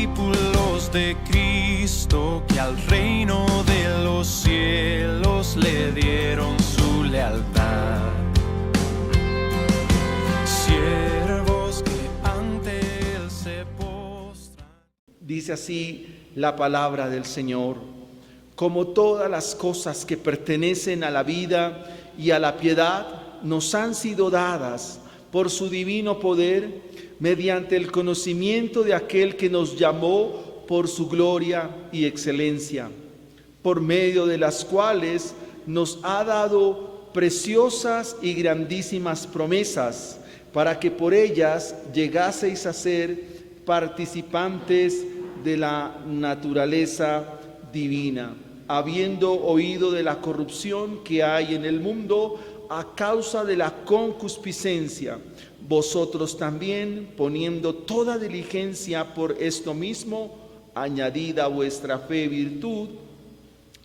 discípulos de Cristo que al reino de los cielos le dieron su lealtad. Siervos que ante él se postran. Dice así la palabra del Señor: como todas las cosas que pertenecen a la vida y a la piedad nos han sido dadas por su divino poder, mediante el conocimiento de aquel que nos llamó por su gloria y excelencia, por medio de las cuales nos ha dado preciosas y grandísimas promesas, para que por ellas llegaseis a ser participantes de la naturaleza divina, habiendo oído de la corrupción que hay en el mundo a causa de la concupiscencia, vosotros también, poniendo toda diligencia por esto mismo, añadid a vuestra fe virtud,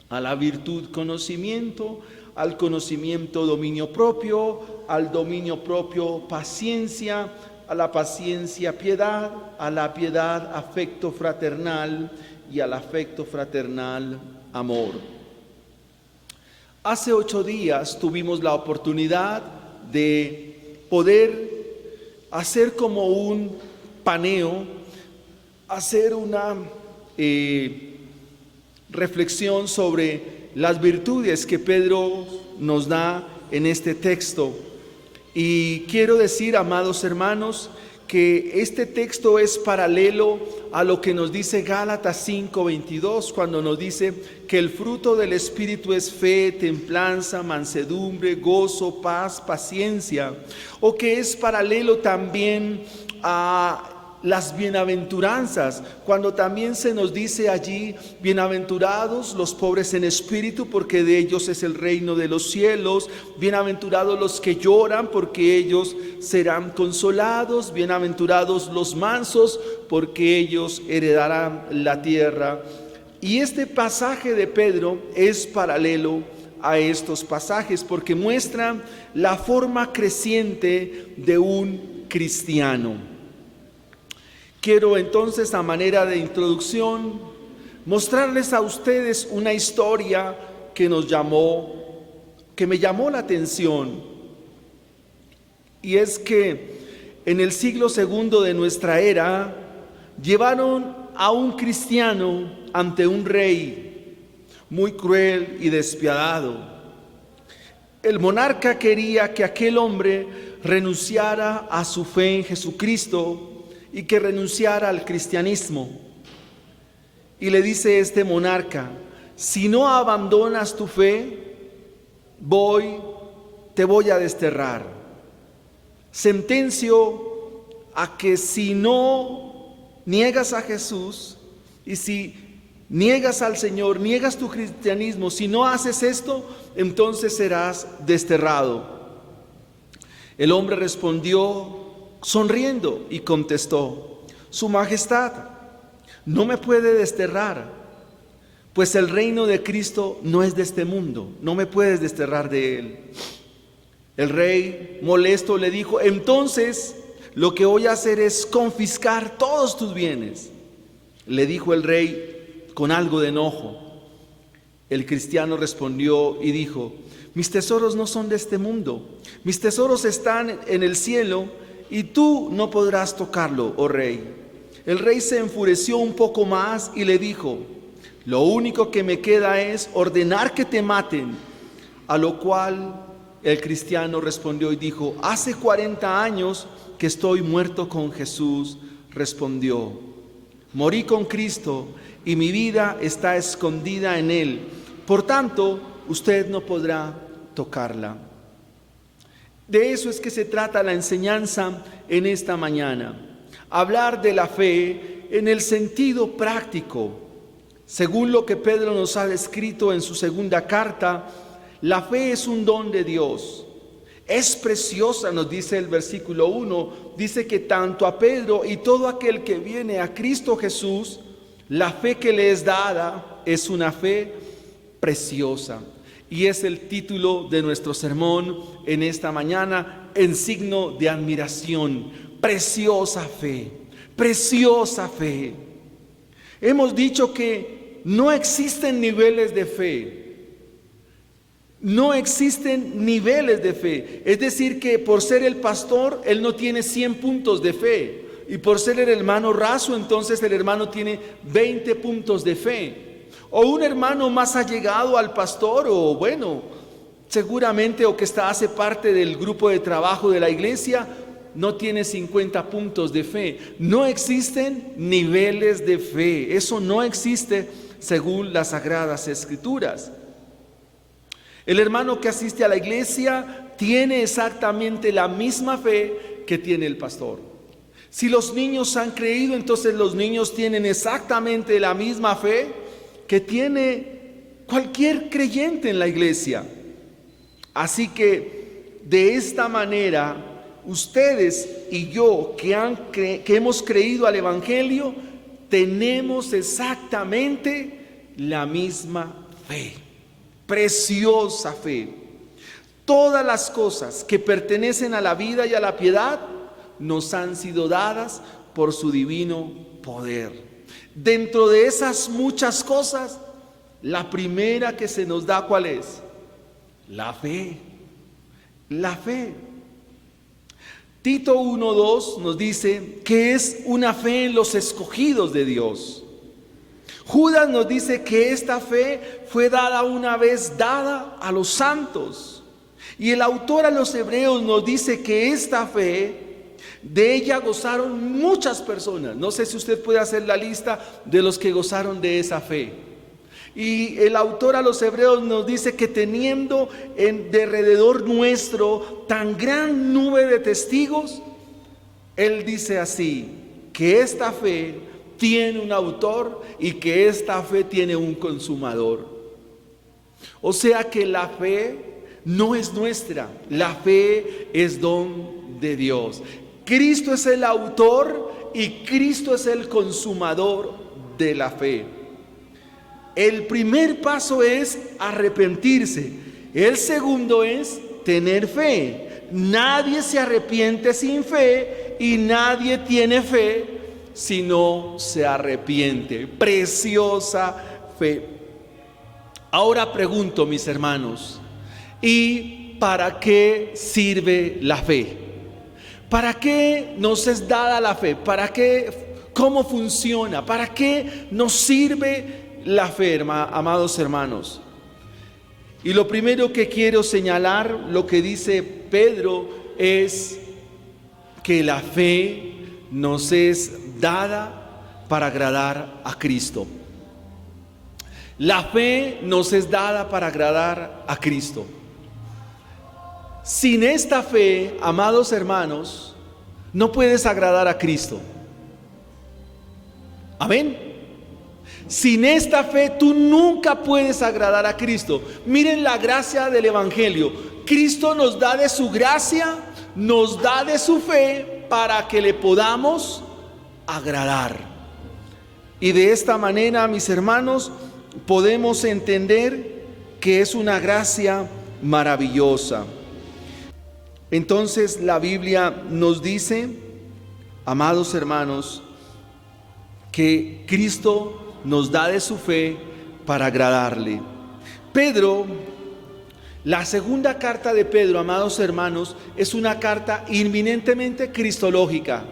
a la virtud conocimiento, al conocimiento dominio propio, al dominio propio paciencia, a la paciencia piedad, a la piedad afecto fraternal y al afecto fraternal amor. Hace 8 días tuvimos la oportunidad de poder hacer como un paneo, hacer una reflexión sobre las virtudes que Pedro nos da en este texto. Y quiero decir, amados hermanos, que este texto es paralelo a lo que nos dice Gálatas 5:22, cuando nos dice que el fruto del Espíritu es fe, templanza, mansedumbre, gozo, paz, paciencia, o que es paralelo también a las bienaventuranzas, cuando también se nos dice allí: bienaventurados los pobres en espíritu, porque de ellos es el reino de los cielos; bienaventurados los que lloran, porque ellos serán consolados; bienaventurados los mansos, porque ellos heredarán la tierra. Y este pasaje de Pedro es paralelo a estos pasajes, porque muestra la forma creciente de un cristiano. Quiero entonces, a manera de introducción, mostrarles a ustedes una historia que me llamó la atención. Y es que en el siglo II de nuestra era, llevaron a un cristiano ante un rey muy cruel y despiadado. El monarca quería que aquel hombre renunciara a su fe en Jesucristo y que renunciara al cristianismo. Y le dice este monarca: si no abandonas tu fe, te voy a desterrar. Sentencio a que si no niegas a Jesús, y si niegas al Señor, niegas tu cristianismo, si no haces esto, entonces serás desterrado. El hombre respondió sonriendo y contestó: Su Majestad, no me puede desterrar, pues el reino de Cristo no es de este mundo, no me puedes desterrar de él. El rey, molesto, le dijo: entonces lo que voy a hacer es confiscar todos tus bienes. Le dijo el rey con algo de enojo. El cristiano respondió y dijo: mis tesoros no son de este mundo, mis tesoros están en el cielo, y tú no podrás tocarlo, oh rey. El rey se enfureció un poco más y le dijo: lo único que me queda es ordenar que te maten. A lo cual el cristiano respondió y dijo: hace 40 años que estoy muerto con Jesús. Respondió: morí con Cristo y mi vida está escondida en él. Por tanto, usted no podrá tocarla. De eso es que se trata la enseñanza en esta mañana. Hablar de la fe en el sentido práctico. Según lo que Pedro nos ha descrito en su segunda carta, la fe es un don de Dios. Es preciosa, nos dice el versículo 1. Dice que tanto a Pedro y todo aquel que viene a Cristo Jesús, la fe que le es dada es una fe preciosa. Y es el título de nuestro sermón en esta mañana, en signo de admiración. Preciosa fe, preciosa fe. Hemos dicho que no existen niveles de fe. No existen niveles de fe. Es decir, que por ser el pastor, él no tiene 100 puntos de fe. Y por ser el hermano raso, entonces el hermano tiene 20 puntos de fe. O un hermano más allegado al pastor, o bueno, seguramente, o que hace parte del grupo de trabajo de la iglesia, no tiene 50 puntos de fe. No existen niveles de fe. Eso no existe según las Sagradas Escrituras. El hermano que asiste a la iglesia tiene exactamente la misma fe que tiene el pastor. Si los niños han creído, entonces los niños tienen exactamente la misma fe que tiene cualquier creyente en la iglesia. Así que de esta manera, ustedes y yo que hemos creído al Evangelio, tenemos exactamente la misma fe. Preciosa fe. Todas las cosas que pertenecen a la vida y a la piedad nos han sido dadas por su divino poder. Dentro de esas muchas cosas, la primera que se nos da, ¿cuál es? La fe. La fe. Tito 1:2 nos dice que es una fe en los escogidos de Dios. Judas nos dice que esta fe fue dada una vez dada a los santos. Y el autor a los Hebreos nos dice que esta fe, de ella gozaron muchas personas. No sé si usted puede hacer la lista de los que gozaron de esa fe. Y el autor a los Hebreos nos dice que teniendo de alrededor nuestro tan gran nube de testigos, él dice así, que esta fe tiene un autor y que esta fe tiene un consumador. O sea que la fe no es nuestra, la fe es don de Dios. Cristo es el autor y Cristo es el consumador de la fe. El primer paso es arrepentirse. El segundo es tener fe. Nadie se arrepiente sin fe y nadie tiene fe si no se arrepiente. Preciosa fe. Ahora pregunto, mis hermanos, ¿y para qué sirve la fe? ¿Para qué nos es dada la fe? ¿Para qué? ¿Cómo funciona? ¿Para qué nos sirve la fe, amados hermanos? Y lo primero que quiero señalar, lo que dice Pedro, es que la fe nos es dada para agradar a Cristo. La fe nos es dada para agradar a Cristo. Sin esta fe, amados hermanos, no puedes agradar a Cristo. Amén. Sin esta fe tú nunca puedes agradar a Cristo. Miren la gracia del Evangelio. Cristo nos da de su gracia, nos da de su fe para que le podamos agradar. Y de esta manera, mis hermanos, podemos entender que es una gracia maravillosa. Entonces la Biblia nos dice, amados hermanos, que Cristo nos da de su fe para agradarle. Pedro, la segunda carta de Pedro, amados hermanos, es una carta inminentemente cristológica.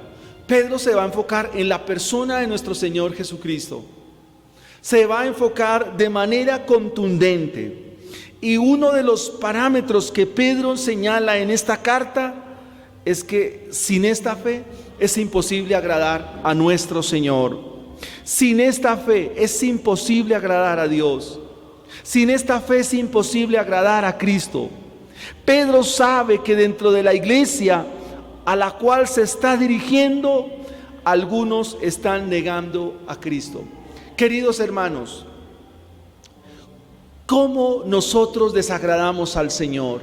Pedro se va a enfocar en la persona de nuestro Señor Jesucristo. Se va a enfocar de manera contundente. Y uno de los parámetros que Pedro señala en esta carta es que sin esta fe es imposible agradar a nuestro Señor. Sin esta fe es imposible agradar a Dios. Sin esta fe es imposible agradar a Cristo. Pedro sabe que dentro de la iglesia a la cual se está dirigiendo, algunos están negando a Cristo. Queridos hermanos, ¿cómo nosotros desagradamos al Señor?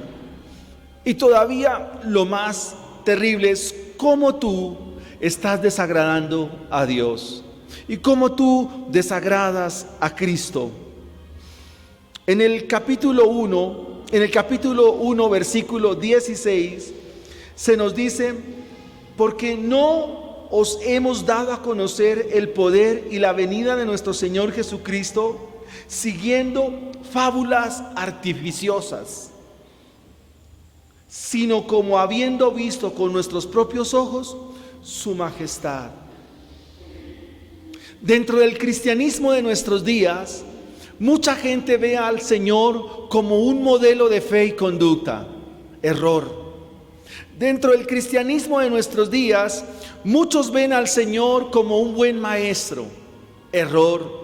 Y todavía lo más terrible es cómo tú estás desagradando a Dios y cómo tú desagradas a Cristo. En el capítulo 1, versículo 16, se nos dice, porque no os hemos dado a conocer el poder y la venida de nuestro Señor Jesucristo, siguiendo fábulas artificiosas, sino como habiendo visto con nuestros propios ojos su majestad. Dentro del cristianismo de nuestros días, mucha gente ve al Señor como un modelo de fe y conducta. Error. Dentro del cristianismo de nuestros días, muchos ven al Señor como un buen maestro. Error.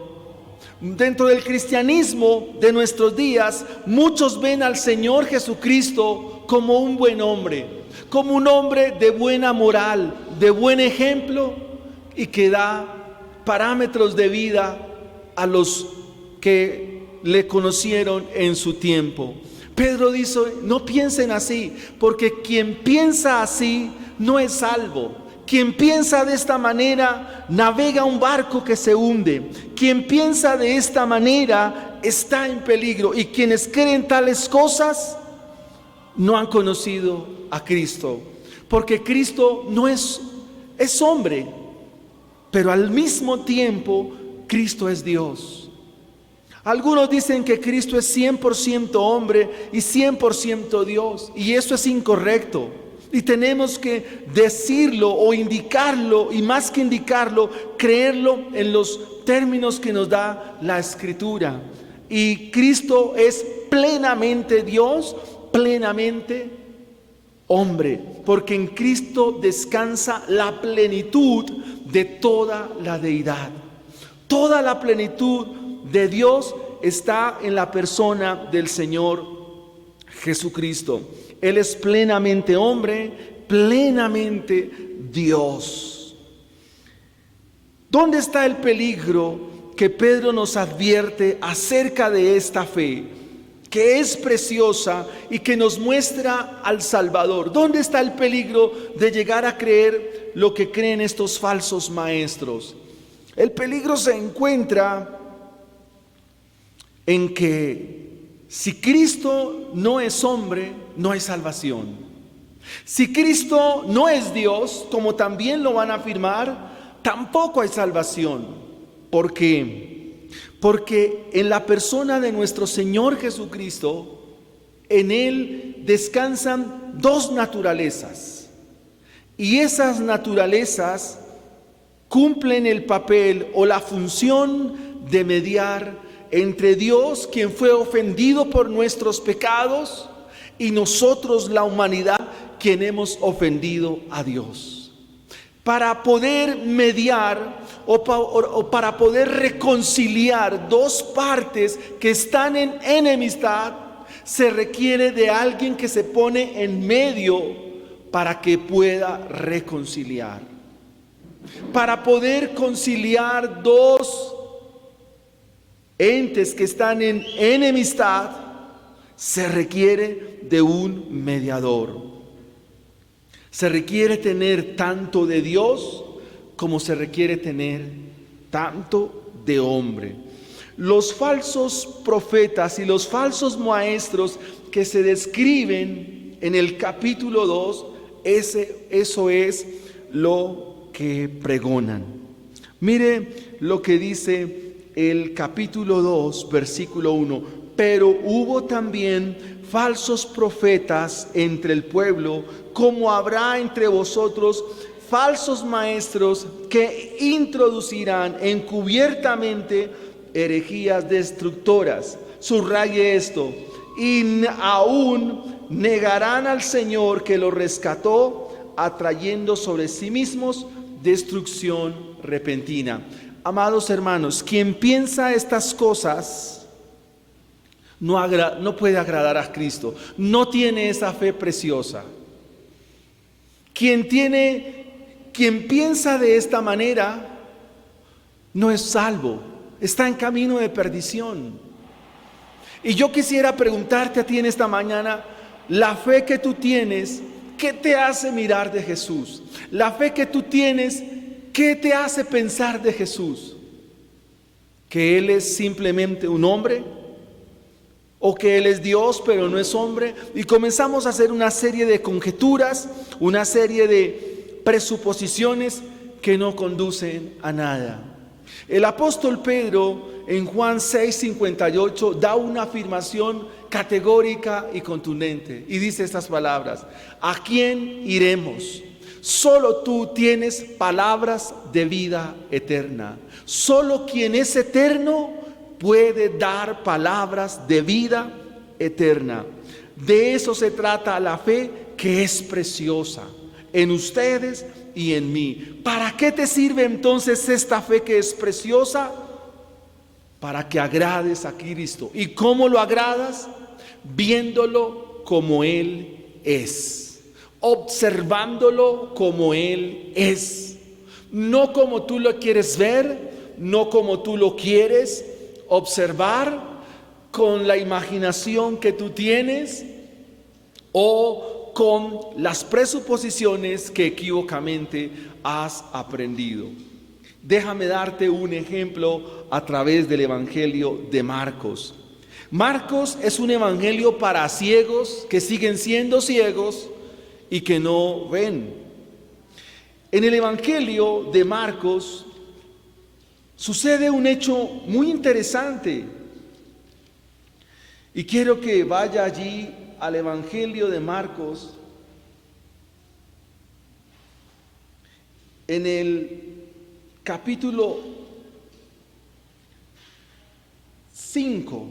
Dentro del cristianismo de nuestros días, muchos ven al Señor Jesucristo como un buen hombre, como un hombre de buena moral, de buen ejemplo y que da parámetros de vida a los que le conocieron en su tiempo. Pedro dice, no piensen así, porque quien piensa así no es salvo. Quien piensa de esta manera navega un barco que se hunde. Quien piensa de esta manera está en peligro. Y quienes creen tales cosas no han conocido a Cristo. Porque Cristo no es hombre, pero al mismo tiempo Cristo es Dios. Algunos dicen que Cristo es 100% hombre y 100% Dios, y eso es incorrecto. Y tenemos que decirlo o indicarlo, y más que indicarlo, creerlo en los términos que nos da la Escritura. Y Cristo es plenamente Dios, plenamente hombre, porque en Cristo descansa la plenitud de toda la deidad. Toda la plenitud de Dios está en la persona del Señor Jesucristo. Él es plenamente hombre, plenamente Dios. ¿Dónde está el peligro que Pedro nos advierte acerca de esta fe, que es preciosa y que nos muestra al Salvador? ¿Dónde está el peligro de llegar a creer lo que creen estos falsos maestros? El peligro se encuentra en que si Cristo no es hombre, no hay salvación. Si Cristo no es Dios, como también lo van a afirmar, tampoco hay salvación. ¿Por qué? Porque en la persona de nuestro Señor Jesucristo, en Él descansan dos naturalezas. Y esas naturalezas cumplen el papel o la función de mediar entre Dios, quien fue ofendido por nuestros pecados, y nosotros, la humanidad, quien hemos ofendido a Dios. Para poder mediar o para poder reconciliar dos partes que están en enemistad, se requiere de alguien que se pone en medio para que pueda reconciliar. Para poder conciliar dos entes que están en enemistad, se requiere de un mediador. Se requiere tener tanto de Dios como se requiere tener tanto de hombre. Los falsos profetas y los falsos maestros que se describen en el capítulo 2, eso es lo que pregonan. Mire lo que dice el capítulo 2, versículo 1. Pero hubo también falsos profetas entre el pueblo, como habrá entre vosotros falsos maestros que introducirán encubiertamente herejías destructoras. Subraye esto: y aún negarán al Señor que los rescató, atrayendo sobre sí mismos destrucción repentina. Amados hermanos, quien piensa estas cosas no puede agradar a Cristo, no tiene esa fe preciosa. Quien piensa de esta manera no es salvo, está en camino de perdición. Y yo quisiera preguntarte a ti en esta mañana, la fe que tú tienes, ¿qué te hace mirar de Jesús? La fe que tú tienes, ¿qué te hace pensar de Jesús? ¿Que Él es simplemente un hombre? ¿O que Él es Dios pero no es hombre? Y comenzamos a hacer una serie de conjeturas, una serie de presuposiciones que no conducen a nada. El apóstol Pedro en Juan 6:58 da una afirmación categórica y contundente y dice estas palabras: ¿a quién iremos? Solo tú tienes palabras de vida eterna. Solo quien es eterno puede dar palabras de vida eterna. De eso se trata la fe, que es preciosa en ustedes y en mí. ¿Para qué te sirve entonces esta fe que es preciosa? Para que agrades a Cristo. ¿Y cómo lo agradas? Viéndolo como Él es, observándolo como Él es, no como tú lo quieres ver, no como tú lo quieres observar con la imaginación que tú tienes o con las presuposiciones que equívocamente has aprendido. Déjame darte un ejemplo a través del Evangelio de Marcos. Marcos es un evangelio para ciegos que siguen siendo ciegos y que no ven. En el Evangelio de Marcos sucede un hecho muy interesante y quiero que vaya allí al Evangelio de Marcos en el capítulo 5.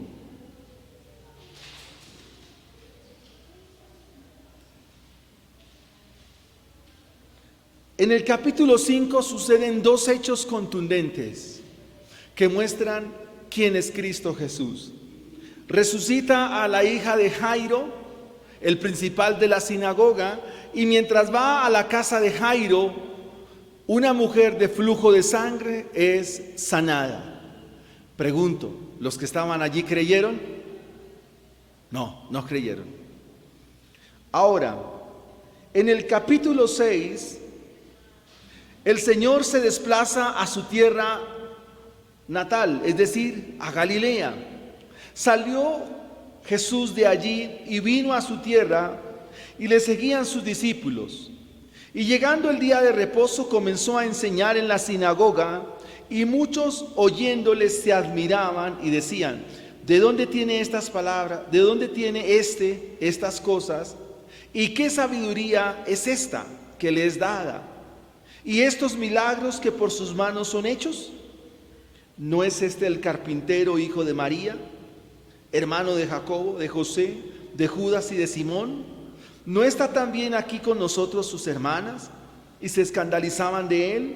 En el capítulo 5 suceden dos hechos contundentes que muestran quién es Cristo Jesús. Resucita a la hija de Jairo, el principal de la sinagoga, y mientras va a la casa de Jairo, una mujer de flujo de sangre es sanada. Pregunto, ¿los que estaban allí creyeron? No, no creyeron. Ahora, en el capítulo 6, el Señor se desplaza a su tierra natal, es decir, a Galilea. Salió Jesús de allí y vino a su tierra y le seguían sus discípulos. Y llegando el día de reposo comenzó a enseñar en la sinagoga y muchos oyéndoles se admiraban y decían: ¿de dónde tiene estas palabras? ¿De dónde tiene estas cosas? ¿Y qué sabiduría es esta que le es dada? ¿Y estos milagros que por sus manos son hechos? ¿No es este el carpintero, hijo de María, hermano de Jacobo, de José, de Judas y de Simón? ¿No está también aquí con nosotros sus hermanas? Y se escandalizaban de él.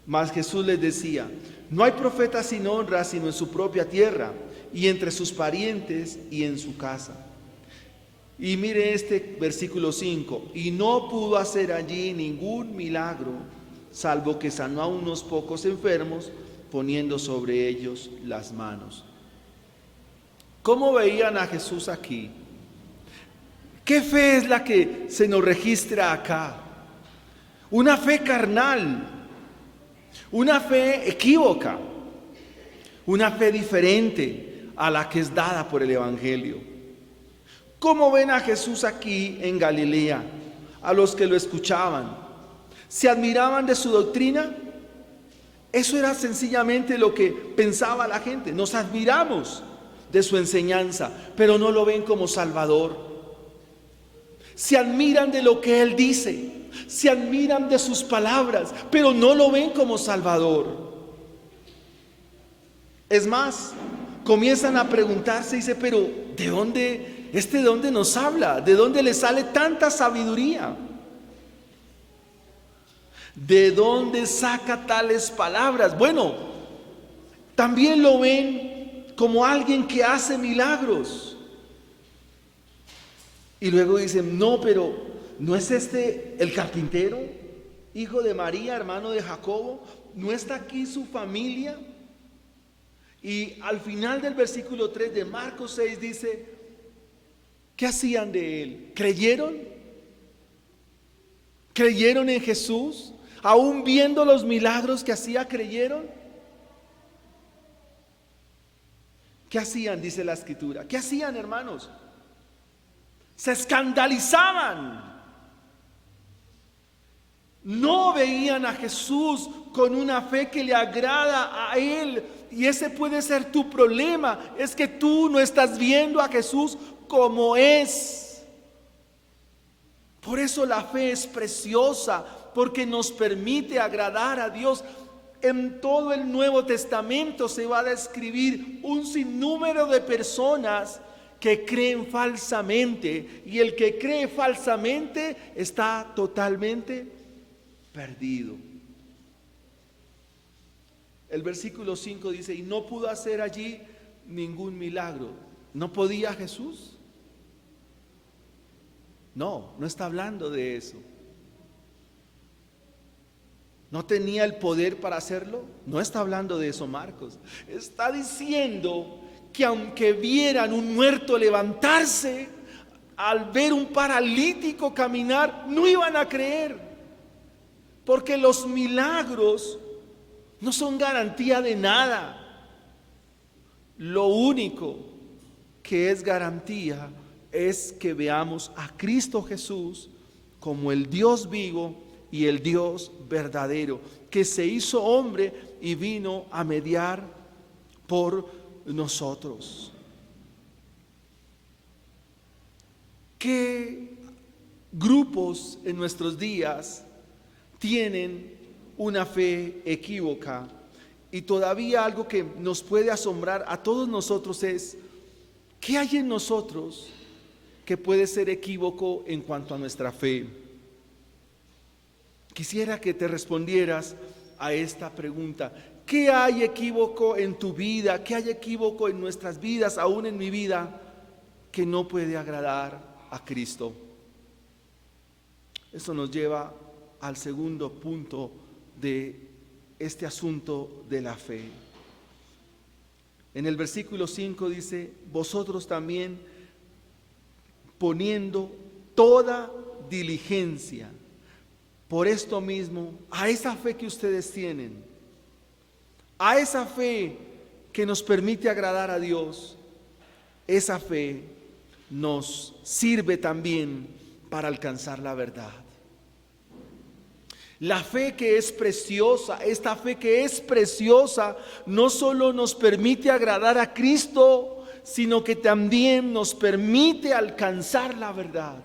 Mas Jesús les decía: no hay profeta sin honra sino en su propia tierra y entre sus parientes y en su casa. Y mire este versículo 5: y no pudo hacer allí ningún milagro, salvo que sanó a unos pocos enfermos, poniendo sobre ellos las manos. ¿Cómo veían a Jesús aquí? ¿Qué fe es la que se nos registra acá? Una fe carnal, una fe equívoca, una fe diferente a la que es dada por el Evangelio. ¿Cómo ven a Jesús aquí en Galilea? A los que lo escuchaban, ¿se admiraban de su doctrina? Eso era sencillamente lo que pensaba la gente. Nos admiramos de su enseñanza, pero no lo ven como Salvador. Se admiran de lo que Él dice, se admiran de sus palabras, pero no lo ven como Salvador. Es más, comienzan a preguntarse, dice: pero ¿de dónde nos habla? ¿De dónde le sale tanta sabiduría? ¿De dónde saca tales palabras? Bueno, también lo ven como alguien que hace milagros. Y luego dicen: no, pero ¿no es este el carpintero, hijo de María, hermano de Jacobo? ¿No está aquí su familia? Y al final del versículo 3 de Marcos 6 dice: ¿qué hacían de él? ¿Creyeron? ¿Creyeron en Jesús? ¿Aún viendo los milagros que hacía, creyeron? ¿Qué hacían? Dice la Escritura. ¿Qué hacían, hermanos? Se escandalizaban. No veían a Jesús con una fe que le agrada a Él. Y ese puede ser tu problema. Es que tú no estás viendo a Jesús como es. Por eso la fe es preciosa, porque nos permite agradar a Dios. En todo el Nuevo Testamento se va a describir un sinnúmero de personas que creen falsamente, y el que cree falsamente está totalmente perdido. El versículo 5 dice: y no pudo hacer allí ningún milagro. ¿No podía Jesús? No está hablando de eso. ¿No tenía el poder para hacerlo? No está hablando de eso Marcos. Está diciendo que aunque vieran un muerto levantarse, al ver un paralítico caminar, no iban a creer. Porque los milagros no son garantía de nada. Lo único que es garantía es que veamos a Cristo Jesús como el Dios vivo y el Dios verdadero, que se hizo hombre y vino a mediar por nosotros. ¿Qué grupos en nuestros días tienen una fe equívoca? Y todavía algo que nos puede asombrar a todos nosotros es: ¿qué hay en nosotros que puede ser equívoco en cuanto a nuestra fe? Quisiera que te respondieras a esta pregunta. ¿Qué hay equívoco en tu vida? ¿Qué hay equívoco en nuestras vidas, aún en mi vida, que no puede agradar a Cristo? Eso nos lleva al segundo punto de este asunto de la fe. En el versículo 5 dice: vosotros también, poniendo toda diligencia por esto mismo, a esa fe que ustedes tienen, a esa fe que nos permite agradar a Dios, esa fe nos sirve también para alcanzar la verdad. La fe que es preciosa, esta fe que es preciosa, no solo nos permite agradar a Cristo, sino que también nos permite alcanzar la verdad.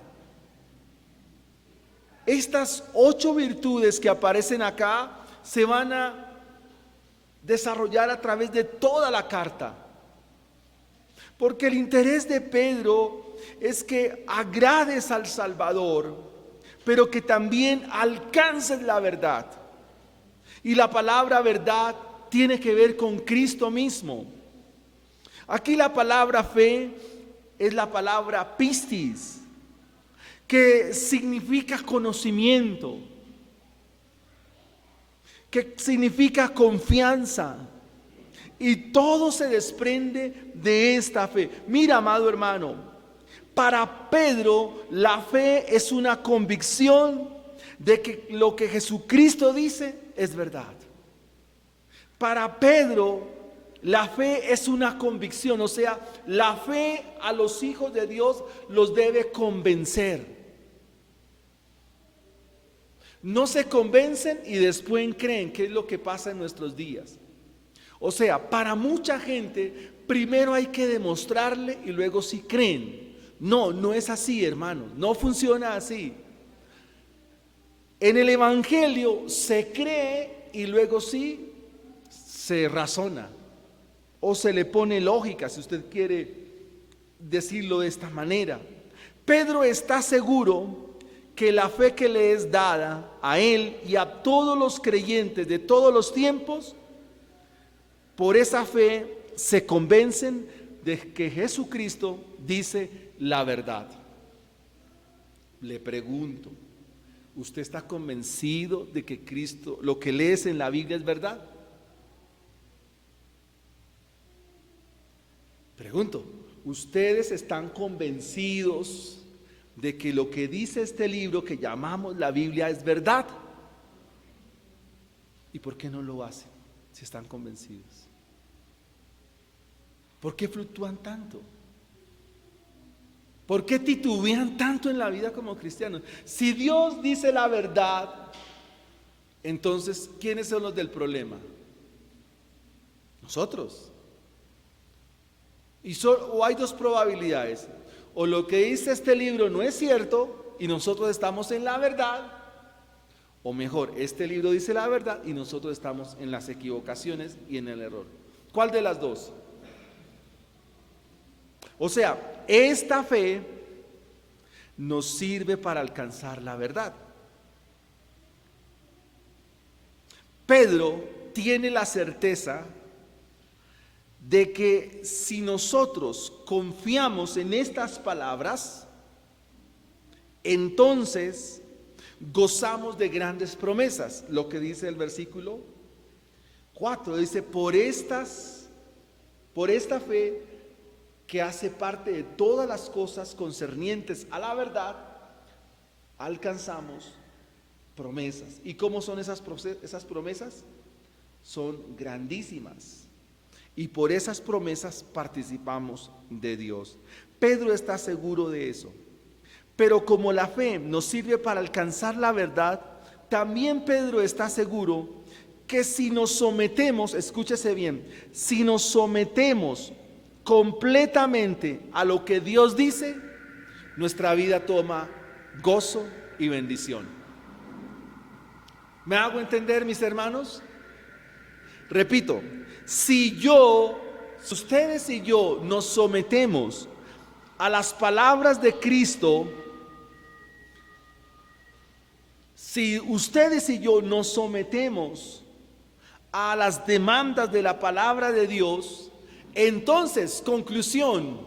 Estas 8 virtudes que aparecen acá se van a desarrollar a través de toda la carta. Porque el interés de Pedro es que agrades al Salvador, pero que también alcances la verdad. Y la palabra verdad tiene que ver con Cristo mismo. Aquí la palabra fe es la palabra pistis, que significa conocimiento, que significa confianza, y todo se desprende de esta fe. Mira, amado hermano, para Pedro la fe es una convicción de que lo que Jesucristo dice es verdad. Para Pedro la fe es una convicción, o sea, la fe a los hijos de Dios los debe convencer. No se convencen y después creen, que es lo que pasa en nuestros días. O sea, para mucha gente primero hay que demostrarle y luego sí creen. No es así, hermanos, no funciona así. En el Evangelio se cree y luego sí se razona o se le pone lógica, si usted quiere decirlo de esta manera. Pedro está seguro que la fe que le es dada a él y a todos los creyentes de todos los tiempos, por esa fe se convencen de que Jesucristo dice la verdad. Le pregunto, ¿usted está convencido de que Cristo, lo que lees en la Biblia, es verdad? Pregunto, ¿ustedes están convencidos de que lo que dice este libro que llamamos la Biblia es verdad? ¿Y por qué no lo hacen si están convencidos? ¿Por qué fluctúan tanto? ¿Por qué titubean tanto en la vida como cristianos? Si Dios dice la verdad, Entonces, ¿quiénes son los del problema? Nosotros. O hay dos probabilidades: o lo que dice este libro no es cierto y nosotros estamos en la verdad, o mejor, este libro dice la verdad y nosotros estamos en las equivocaciones y en el error. ¿Cuál de las dos? O sea, esta fe nos sirve para alcanzar la verdad. Pedro tiene la certeza de que si nosotros confiamos en estas palabras, entonces gozamos de grandes promesas. Lo que dice el versículo 4, dice: por esta fe que hace parte de todas las cosas concernientes a la verdad, alcanzamos promesas. ¿Y cómo son esas promesas? Son grandísimas. Y por esas promesas participamos de Dios. Pedro está seguro de eso. Pero como la fe nos sirve para alcanzar la verdad, también Pedro está seguro que si nos sometemos, escúchese bien, si nos sometemos completamente a lo que Dios dice, nuestra vida toma gozo y bendición. ¿Me hago entender, mis hermanos? Repito, si ustedes y yo nos sometemos a las palabras de Cristo, si ustedes y yo nos sometemos a las demandas de la palabra de Dios, entonces, conclusión,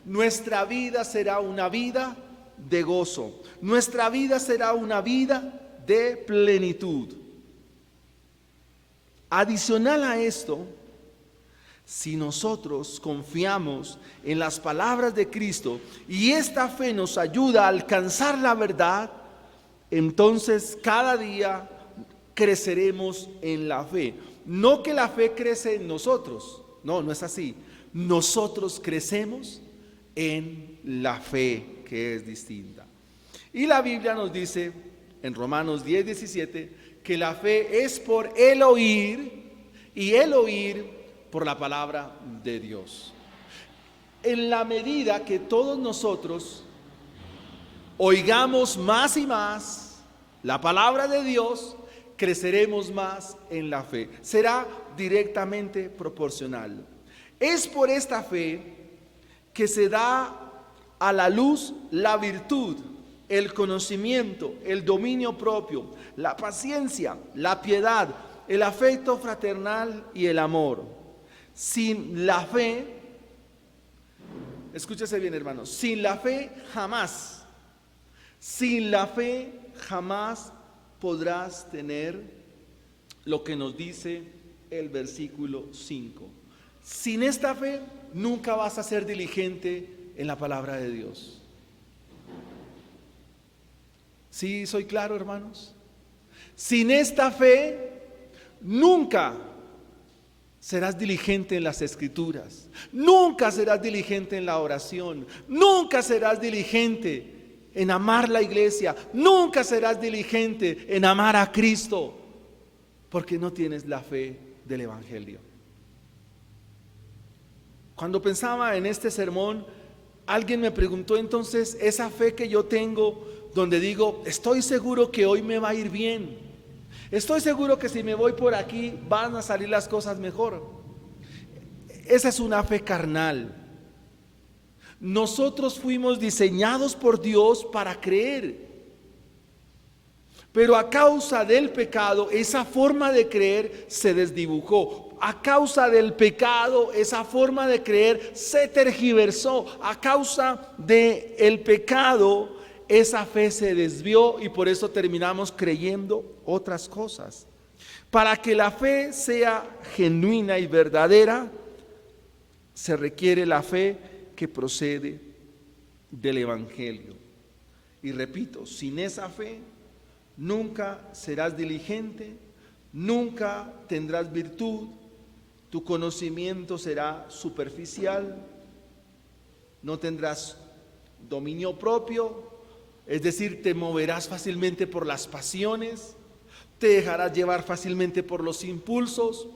nuestra vida será una vida de gozo, nuestra vida será una vida de plenitud. Adicional a esto, si nosotros confiamos en las palabras de Cristo y esta fe nos ayuda a alcanzar la verdad, entonces cada día creceremos en la fe. No que la fe crece en nosotros, no es así. Nosotros crecemos en la fe, que es distinta. Y la Biblia nos dice en Romanos 10:17 que la fe es por el oír y el oír por la palabra de Dios. En la medida que todos nosotros oigamos más y más la palabra de Dios, creceremos más en la fe. Será directamente proporcional. Es por esta fe que se da a la luz la virtud, el conocimiento, el dominio propio, la paciencia, la piedad, el afecto fraternal y el amor. Sin la fe, escúchese bien, hermanos, sin la fe jamás podrás tener lo que nos dice el versículo 5. Sin esta fe nunca vas a ser diligente en la palabra de Dios. ¿Sí soy claro, hermanos? Sin esta fe nunca serás diligente en las escrituras, nunca serás diligente en la oración, nunca serás diligente en amar la iglesia, nunca serás diligente en amar a Cristo, porque no tienes la fe del Evangelio. Cuando pensaba en este sermón, alguien me preguntó: entonces, esa fe que yo tengo, donde digo, estoy seguro que hoy me va a ir bien, estoy seguro que si me voy por aquí van a salir las cosas mejor, esa es una fe carnal. Nosotros fuimos diseñados por Dios para creer, pero a causa del pecado esa forma de creer se desdibujó. A causa del pecado esa forma de creer se tergiversó. A causa del pecado esa fe se desvió y por eso terminamos creyendo otras cosas. Para que la fe sea genuina y verdadera, se requiere la fe que procede del Evangelio. Y repito, sin esa fe nunca serás diligente, nunca tendrás virtud, tu conocimiento será superficial, no tendrás dominio propio, es decir, te moverás fácilmente por las pasiones, te dejarás llevar fácilmente por los impulsos,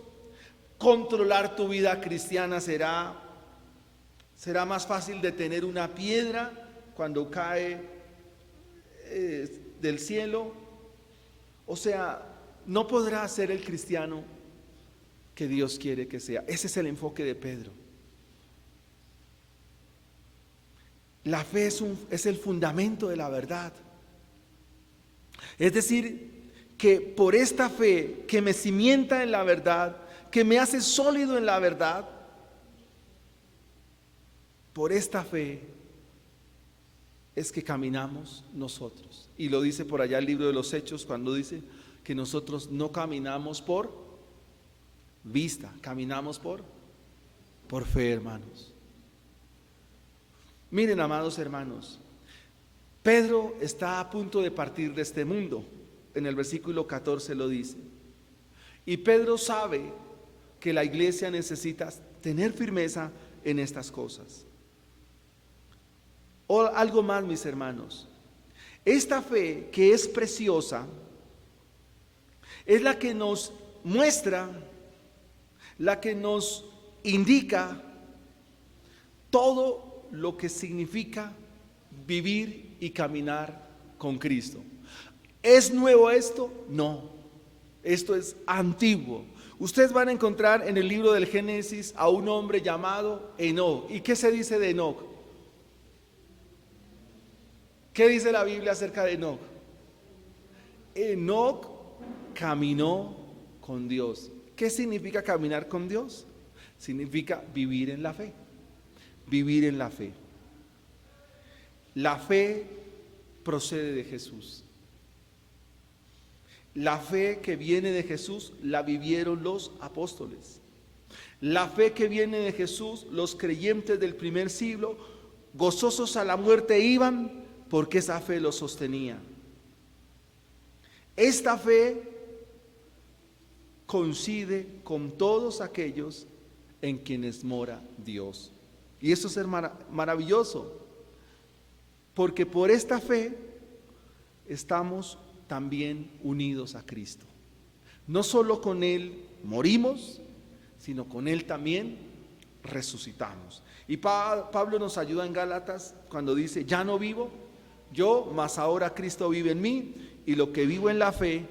controlar tu vida cristiana será más fácil de tener una piedra cuando cae del cielo. O sea, no podrás ser el cristiano que Dios quiere que sea. Ese es el enfoque de Pedro. La fe es el fundamento de la verdad. Es decir, que por esta fe que me cimienta en la verdad, que me hace sólido en la verdad, por esta fe es que caminamos nosotros. Y lo dice por allá el libro de los Hechos cuando dice que nosotros no caminamos por vista, caminamos por fe, hermanos. Miren, amados hermanos, Pedro está a punto de partir de este mundo. En el versículo 14 lo dice. Y Pedro sabe que la iglesia necesita tener firmeza en estas cosas. O algo más, mis hermanos. Esta fe que es preciosa es la que nos muestra, la que nos indica todo lo que significa vivir y caminar con Cristo. ¿Es nuevo esto? No, esto es antiguo. Ustedes van a encontrar en el libro del Génesis a un hombre llamado Enoc. ¿Y qué se dice de Enoc? ¿Qué dice la Biblia acerca de Enoc? Enoc caminó con Dios. ¿Qué significa caminar con Dios? Significa vivir en la fe. Vivir en la fe. La fe procede de Jesús. La fe que viene de Jesús la vivieron los apóstoles. La fe que viene de Jesús, los creyentes del primer siglo, gozosos a la muerte iban porque esa fe los sostenía. Esta fe coincide con todos aquellos en quienes mora Dios. Y eso es maravilloso, porque por esta fe estamos también unidos a Cristo. No solo con Él morimos, sino con Él también resucitamos. Y Pablo nos ayuda en Gálatas cuando dice: ya no vivo yo, mas ahora Cristo vive en mí, y lo que vivo en la fe,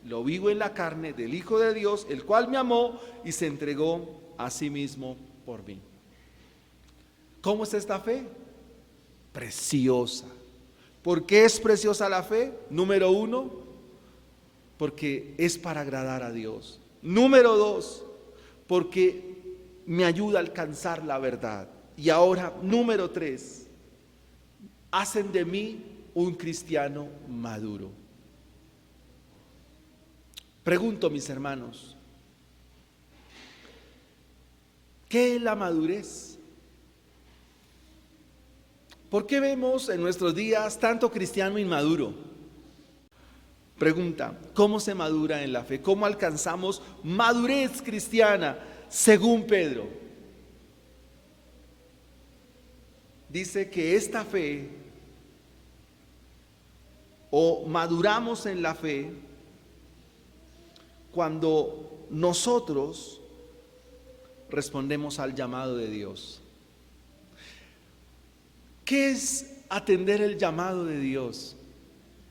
lo vivo en la carne del Hijo de Dios, el cual me amó y se entregó a sí mismo por mí. ¿Cómo es esta fe? Preciosa. ¿Por qué es preciosa la fe? Número 1, porque es para agradar a Dios. Número 2, porque me ayuda a alcanzar la verdad. Y ahora, número 3, hacen de mí un cristiano maduro. Pregunto, mis hermanos, ¿qué es la madurez? ¿Por qué vemos en nuestros días tanto cristiano inmaduro? Pregunta, ¿cómo se madura en la fe? ¿Cómo alcanzamos madurez cristiana según Pedro? Dice que esta fe, o maduramos en la fe, cuando nosotros respondemos al llamado de Dios. ¿Qué es atender el llamado de Dios?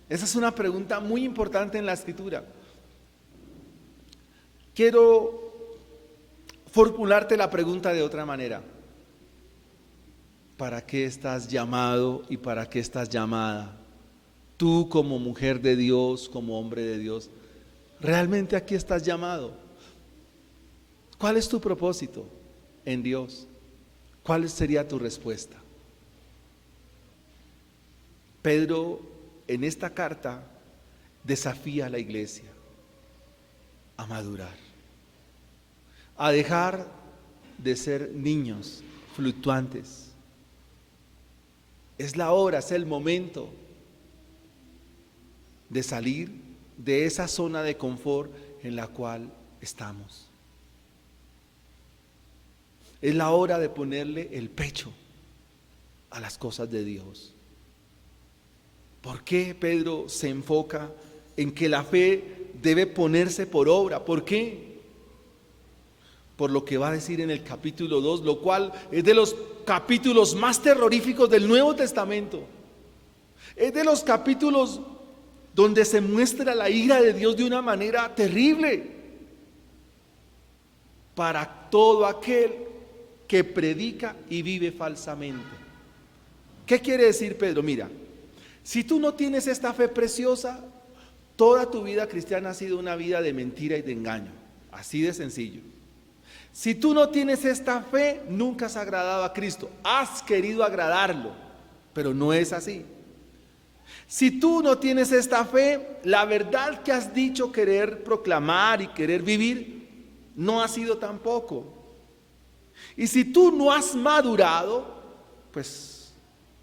Esa es una pregunta muy importante en la Escritura. Quiero formularte la pregunta de otra manera. ¿Para qué estás llamado y para qué estás llamada? Tú como mujer de Dios, como hombre de Dios, ¿realmente aquí estás llamado? ¿Cuál es tu propósito en Dios? ¿Cuál sería tu respuesta? Pedro en esta carta desafía a la iglesia a madurar, a dejar de ser niños fluctuantes. Es la hora, es el momento de salir de esa zona de confort en la cual estamos. Es la hora de ponerle el pecho a las cosas de Dios. ¿Por qué Pedro se enfoca en que la fe debe ponerse por obra. ¿Por qué? Por lo que va a decir en el capítulo 2, lo cual es de los capítulos más terroríficos del Nuevo Testamento. Es de los capítulos donde se muestra la ira de Dios de una manera terrible para todo aquel que predica y vive falsamente. ¿Qué quiere decir Pedro? Mira, si tú no tienes esta fe preciosa, toda tu vida cristiana ha sido una vida de mentira y de engaño, así de sencillo. Si tú no tienes esta fe, nunca has agradado a Cristo, has querido agradarlo, pero no es así. Si tú no tienes esta fe, la verdad que has dicho querer proclamar y querer vivir, no ha sido tampoco. Y si tú no has madurado, pues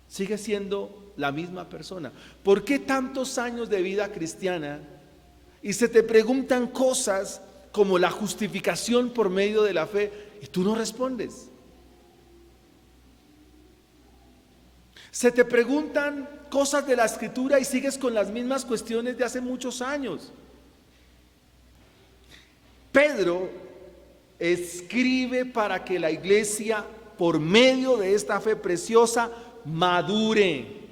sigues siendo la misma persona. ¿Por qué tantos años de vida cristiana y se te preguntan cosas como la justificación por medio de la fe y tú no respondes? Se te preguntan cosas de la Escritura y sigues con las mismas cuestiones de hace muchos años. Pedro escribe para que la iglesia, por medio de esta fe preciosa, madure.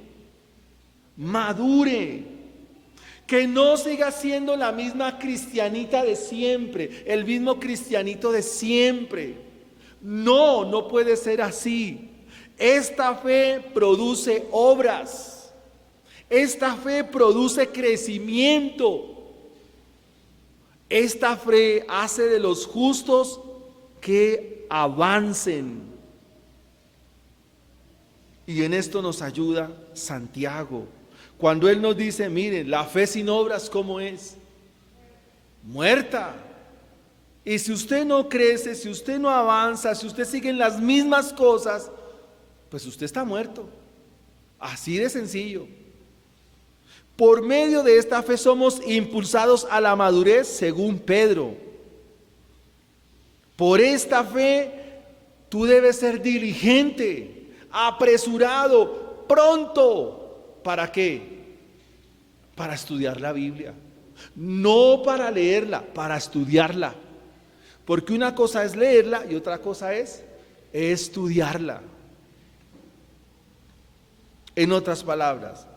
Que no siga siendo la misma cristianita de siempre, el mismo cristianito de siempre. No, no puede ser así. Esta fe produce obras. Esta fe produce crecimiento. Esta fe hace de los justos que avancen. Y en esto nos ayuda Santiago. Cuando él nos dice, miren, la fe sin obras, ¿cómo es? Muerta. Y si usted no crece, si usted no avanza, si usted sigue en las mismas cosas, pues usted está muerto. Así de sencillo. Por medio de esta fe somos impulsados a la madurez, según Pedro. Por esta fe tú debes ser diligente, apresurado, pronto. ¿Para qué? Para estudiar la Biblia. No para leerla, para estudiarla. Porque una cosa es leerla y otra cosa es estudiarla. En otras palabras,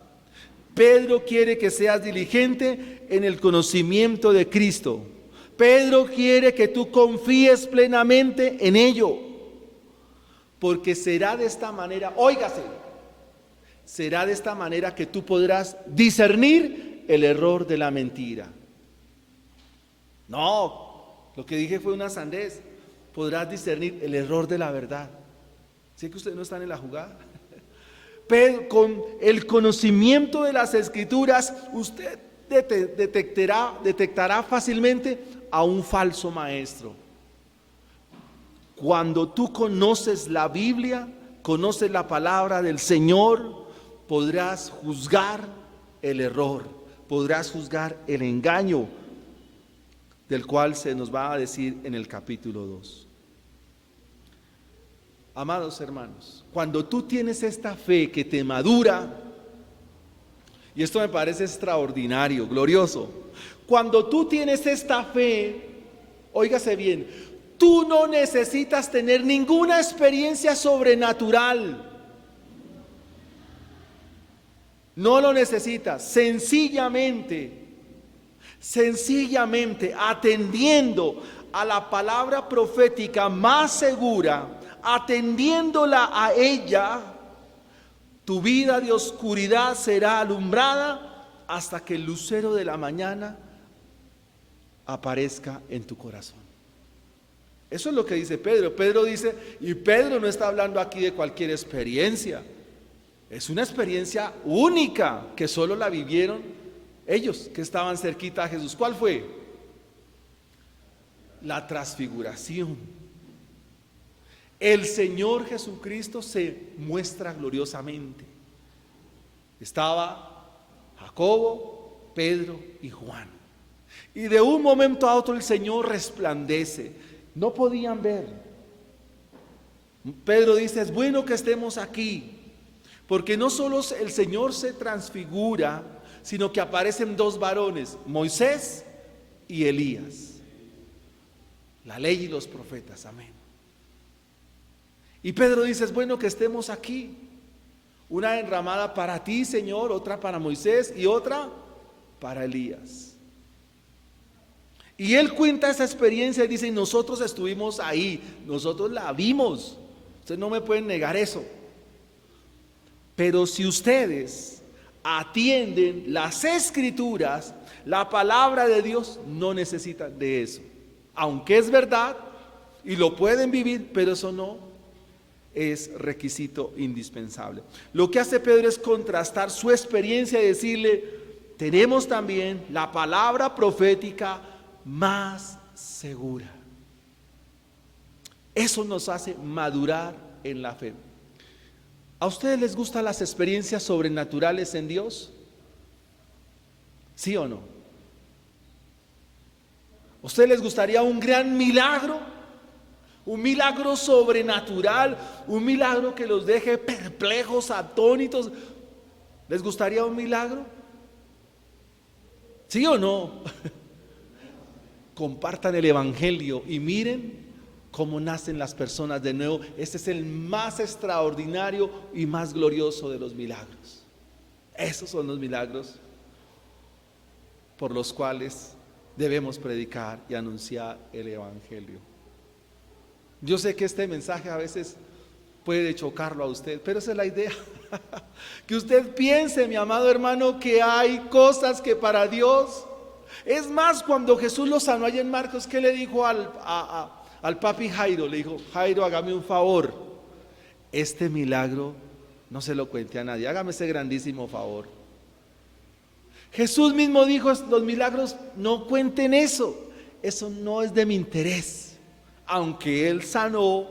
Pedro quiere que seas diligente en el conocimiento de Cristo. Pedro quiere que tú confíes plenamente en ello. Porque será de esta manera, óigase, será de esta manera que tú podrás discernir el error de la mentira. No, lo que dije fue una sandez. Podrás discernir el error de la verdad. ¿Sí que ustedes no están en la jugada? Pero con el conocimiento de las Escrituras, usted detectará fácilmente a un falso maestro. Cuando tú conoces la Biblia, conoces la palabra del Señor, podrás juzgar el error, podrás juzgar el engaño, del cual se nos va a decir en el capítulo 2. Amados hermanos, cuando tú tienes esta fe que te madura, y esto me parece extraordinario, glorioso, cuando tú tienes esta fe, óigase bien, tú no necesitas tener ninguna experiencia sobrenatural. No lo necesitas, sencillamente atendiendo a la palabra profética más segura, atendiéndola a ella, tu vida de oscuridad será alumbrada hasta que el lucero de la mañana aparezca en tu corazón. Eso es lo que dice Pedro. Pedro dice, y Pedro no está hablando aquí de cualquier experiencia. Es una experiencia única que solo la vivieron ellos que estaban cerquita a Jesús. ¿Cuál fue? La transfiguración. El Señor Jesucristo se muestra gloriosamente. Estaba Jacobo, Pedro y Juan. Y de un momento a otro el Señor resplandece. No podían ver. Pedro dice, es bueno que estemos aquí. Porque no solo el Señor se transfigura, sino que aparecen dos varones, Moisés y Elías. La ley y los profetas, amén. Y Pedro dice, es bueno que estemos aquí. Una derramada para ti, Señor, otra para Moisés y otra para Elías. Y él cuenta esa experiencia y dice, nosotros estuvimos ahí, nosotros la vimos. Ustedes no me pueden negar eso. Pero si ustedes atienden las escrituras, la palabra de Dios, no necesitan de eso. Aunque es verdad y lo pueden vivir, pero eso no es requisito indispensable. Lo que hace Pedro es contrastar su experiencia y decirle, tenemos también la palabra profética más segura. Eso nos hace madurar en la fe. ¿A ustedes les gustan las experiencias sobrenaturales en Dios? ¿Sí o no? ¿A ustedes les gustaría un gran milagro? Un milagro sobrenatural, un milagro que los deje perplejos, atónitos. ¿Les gustaría un milagro? ¿Sí o no? Compartan el evangelio y miren cómo nacen las personas de nuevo. Este es el más extraordinario y más glorioso de los milagros. Esos son los milagros por los cuales debemos predicar y anunciar el evangelio. Yo sé que este mensaje a veces puede chocarlo a usted, pero esa es la idea. Que usted piense, mi amado hermano, que hay cosas que para Dios. Es más, cuando Jesús lo sanó allá en Marcos, ¿qué le dijo al papi Jairo? Le dijo, Jairo, hágame un favor. Este milagro no se lo cuente a nadie. Hágame ese grandísimo favor. Jesús mismo dijo, los milagros no cuenten eso. Eso no es de mi interés. Aunque Él sanó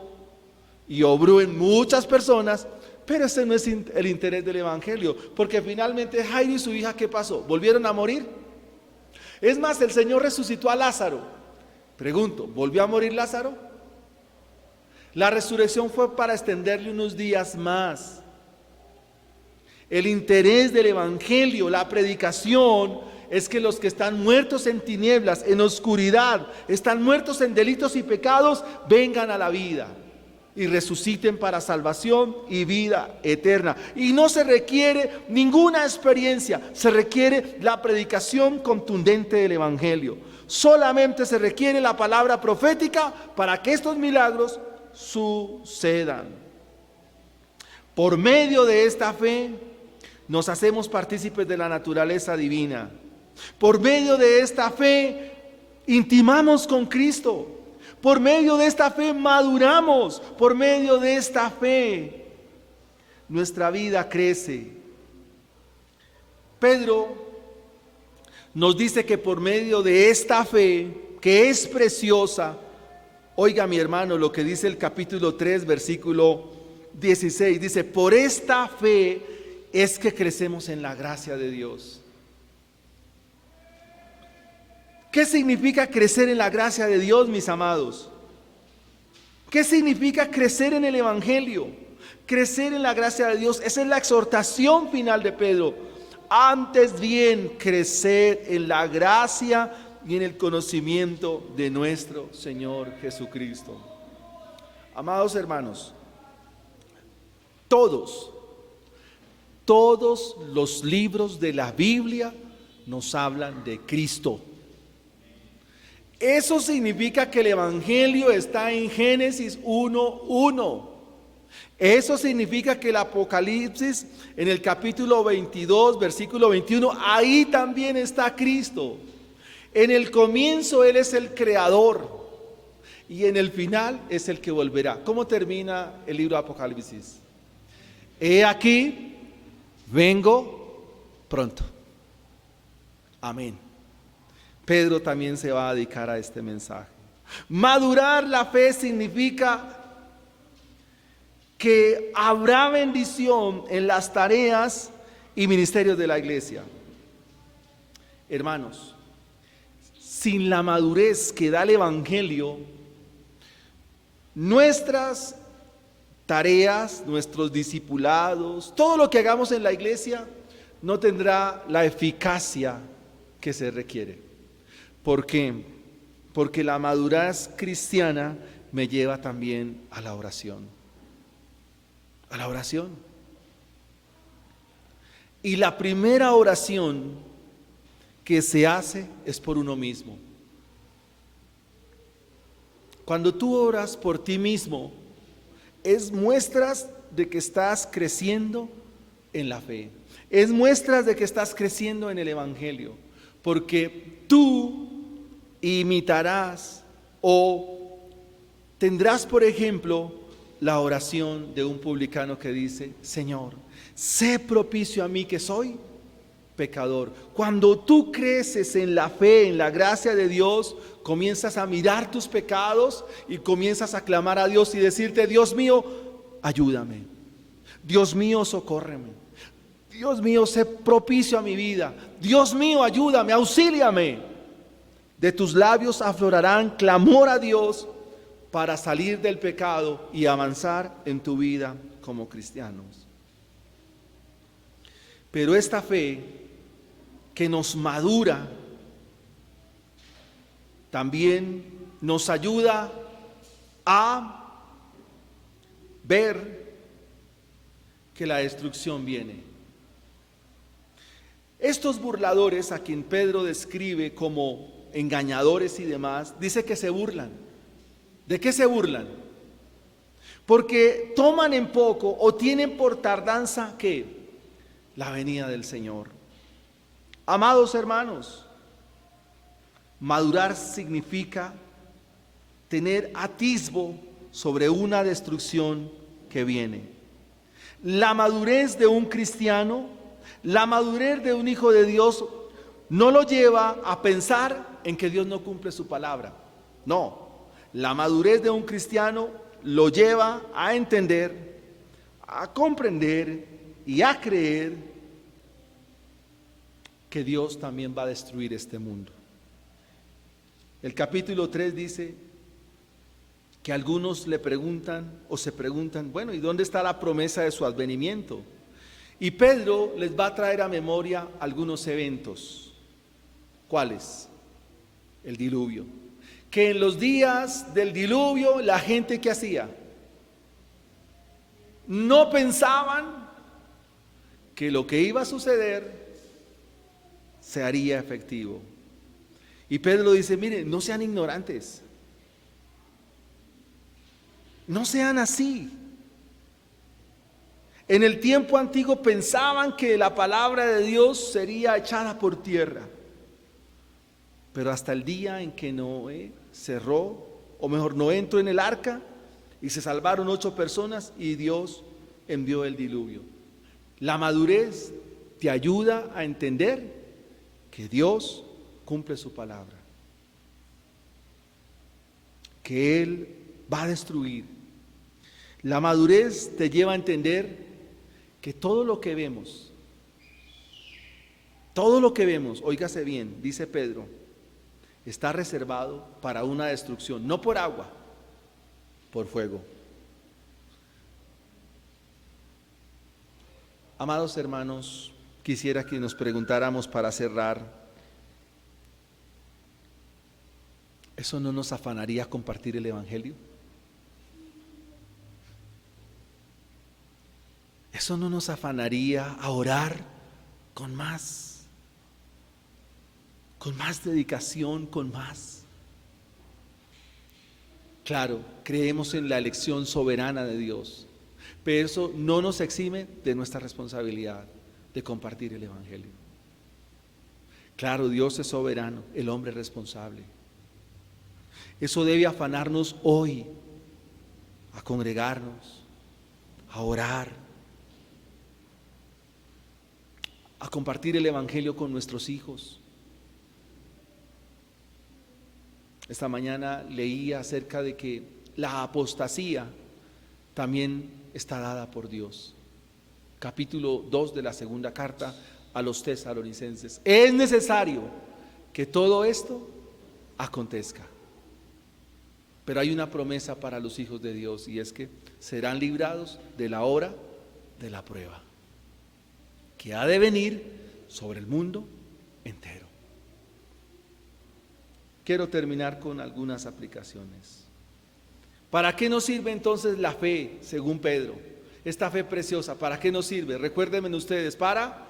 y obró en muchas personas, pero ese no es el interés del evangelio. Porque finalmente Jairo y su hija, ¿qué pasó? ¿Volvieron a morir? Es más, el Señor resucitó a Lázaro. Pregunto, ¿volvió a morir Lázaro? La resurrección fue para extenderle unos días más. El interés del evangelio, la predicación, es que los que están muertos en tinieblas, en oscuridad, están muertos en delitos y pecados, vengan a la vida y resuciten para salvación y vida eterna. Y no se requiere ninguna experiencia, se requiere la predicación contundente del evangelio. Solamente se requiere la palabra profética para que estos milagros sucedan. Por medio de esta fe nos hacemos partícipes de la naturaleza divina. Por medio de esta fe intimamos con Cristo. Por medio de esta fe maduramos. Por medio de esta fe nuestra vida crece. Pedro nos dice que por medio de esta fe, que es preciosa, oiga mi hermano lo que dice el capítulo 3, versículo 16, dice, por esta fe es que crecemos en la gracia de Dios. ¿Qué significa crecer en la gracia de Dios, mis amados? ¿Qué significa crecer en el evangelio? Crecer en la gracia de Dios, esa es la exhortación final de Pedro. Antes bien, crecer en la gracia y en el conocimiento de nuestro Señor Jesucristo. Amados hermanos, todos los libros de la Biblia nos hablan de Cristo. Eso significa que el evangelio está en Génesis 1:1. Eso significa que el Apocalipsis en el capítulo 22, versículo 21, ahí también está Cristo. En el comienzo Él es el creador y en el final es el que volverá. ¿Cómo termina el libro de Apocalipsis? He aquí, vengo pronto. Amén. Pedro también se va a dedicar a este mensaje. Madurar la fe significa que habrá bendición en las tareas y ministerios de la iglesia. Hermanos, sin la madurez que da el evangelio, nuestras tareas, nuestros discipulados, todo lo que hagamos en la iglesia no tendrá la eficacia que se requiere. ¿Por qué? Porque la madurez cristiana me lleva también a la oración. A la oración. Y la primera oración que se hace es por uno mismo. Cuando tú oras por ti mismo, es muestras de que estás creciendo en la fe. Es muestras de que estás creciendo en el Evangelio. Porque tú imitarás o tendrás, por ejemplo, la oración de un publicano que dice: Señor, sé propicio a mí que soy pecador. Cuando tú creces en la fe, en la gracia de Dios, comienzas a mirar tus pecados y comienzas a clamar a Dios y decirte: Dios mío, ayúdame. Dios mío, socórreme. Dios mío, sé propicio a mi vida. Dios mío, ayúdame, auxíliame. De tus labios aflorarán clamor a Dios para salir del pecado y avanzar en tu vida como cristianos. Pero esta fe que nos madura también nos ayuda a ver que la destrucción viene. Estos burladores, a quien Pedro describe como engañadores y demás, dice que se burlan. ¿De qué se burlan? Porque toman en poco o tienen por tardanza ¿qué? La venida del Señor. Amados hermanos, madurar significa tener atisbo sobre una destrucción que viene. La madurez de un cristiano, la madurez de un hijo de Dios, no lo lleva a pensar en que Dios no cumple su palabra. No, la madurez de un cristiano lo lleva a entender, a comprender y a creer que Dios también va a destruir este mundo. El capítulo 3 dice que algunos le preguntan o se preguntan: bueno, ¿y dónde está la promesa de su advenimiento? Y Pedro les va a traer a memoria algunos eventos. ¿Cuáles? El diluvio. Que en los días del diluvio la gente ¿qué hacía? No pensaban que lo que iba a suceder se haría efectivo. Y Pedro dice: miren, no sean ignorantes. No sean así. En el tiempo antiguo pensaban que la palabra de Dios sería echada por tierra. Pero hasta el día en que Noé cerró, o mejor, Noé entró en el arca y se salvaron 8 personas y Dios envió el diluvio. La madurez te ayuda a entender que Dios cumple su palabra, que Él va a destruir. La madurez te lleva a entender que todo lo que vemos, óigase bien, dice Pedro, está reservado para una destrucción, no por agua, por fuego. Amados hermanos, quisiera que nos preguntáramos para cerrar: ¿eso no nos afanaría a compartir el Evangelio? ¿Eso no nos afanaría a orar con más dedicación, con más? Claro, creemos en la elección soberana de Dios, pero eso no nos exime de nuestra responsabilidad de compartir el Evangelio. Claro, Dios es soberano, el hombre es responsable. Eso debe afanarnos hoy a congregarnos, a orar, a compartir el Evangelio con nuestros hijos. Esta mañana leía acerca de que la apostasía también está dada por Dios. Capítulo 2 de la segunda carta a los tesalonicenses. Es necesario que todo esto acontezca. Pero hay una promesa para los hijos de Dios, y es que serán librados de la hora de la prueba, que ha de venir sobre el mundo entero. quiero terminar con algunas aplicaciones. ¿Para qué nos sirve entonces la fe, según Pedro? Esta fe preciosa, ¿para qué nos sirve? Recuérdenme ustedes, para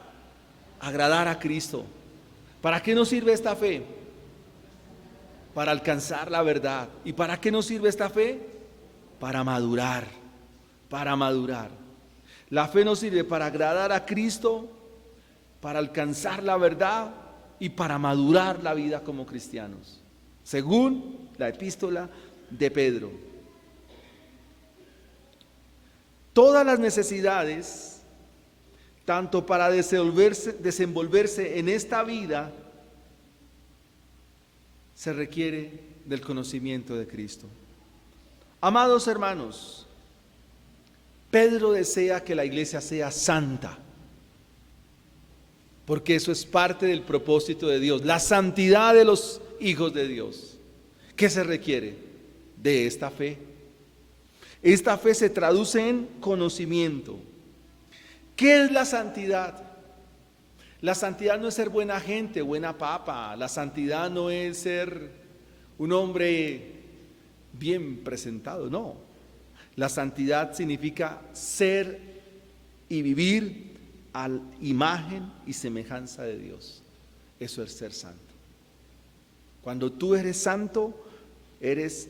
agradar a Cristo. ¿Para qué nos sirve esta fe? Para alcanzar la verdad. ¿Y para qué nos sirve esta fe? Para madurar, para madurar. La fe nos sirve para agradar a Cristo, para alcanzar la verdad y para madurar la vida como cristianos, según la epístola de Pedro. Todas las necesidades, tanto para desenvolverse en esta vida, se requiere del conocimiento de Cristo. Amados hermanos, Pedro desea que la iglesia sea santa, porque eso es parte del propósito de Dios, la santidad de los hijos de Dios. ¿Qué se requiere? De esta fe. Esta fe se traduce en conocimiento. ¿Qué es la santidad? La santidad no es ser buena gente, buena papa. La santidad no es ser un hombre bien presentado, no. La santidad significa ser y vivir a la imagen y semejanza de Dios. Eso es ser santo. Cuando tú eres santo, eres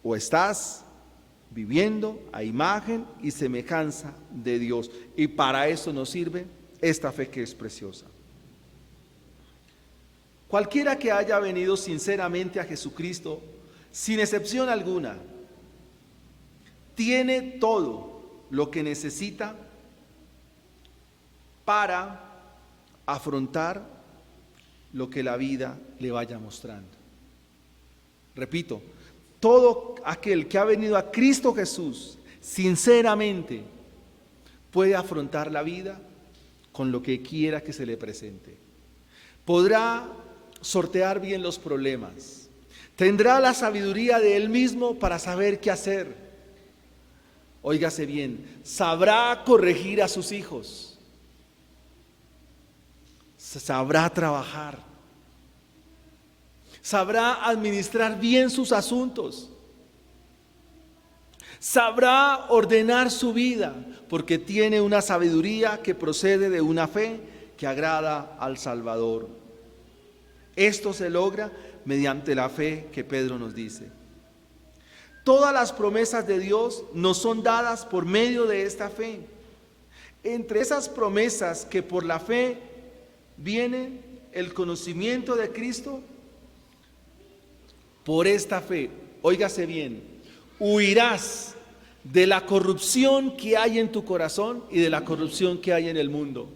o estás viviendo a imagen y semejanza de Dios. Y para eso nos sirve esta fe que es preciosa. Cualquiera que haya venido sinceramente a Jesucristo, sin excepción alguna, tiene todo lo que necesita para afrontar lo que la vida le vaya mostrando. Repito, todo aquel que ha venido a Cristo Jesús sinceramente puede afrontar la vida con lo que quiera que se le presente. Podrá sortear bien los problemas. Tendrá la sabiduría de él mismo para saber qué hacer. Óigase bien, sabrá corregir a sus hijos. Sabrá trabajar. Sabrá administrar bien sus asuntos. Sabrá ordenar su vida, porque tiene una sabiduría que procede de una fe que agrada al Salvador. Esto se logra mediante la fe que Pedro nos dice. Todas las promesas de Dios nos son dadas por medio de esta fe. Entre esas promesas que por la fe viene el conocimiento de Cristo, por esta fe, óigase bien, huirás de la corrupción que hay en tu corazón y de la corrupción que hay en el mundo.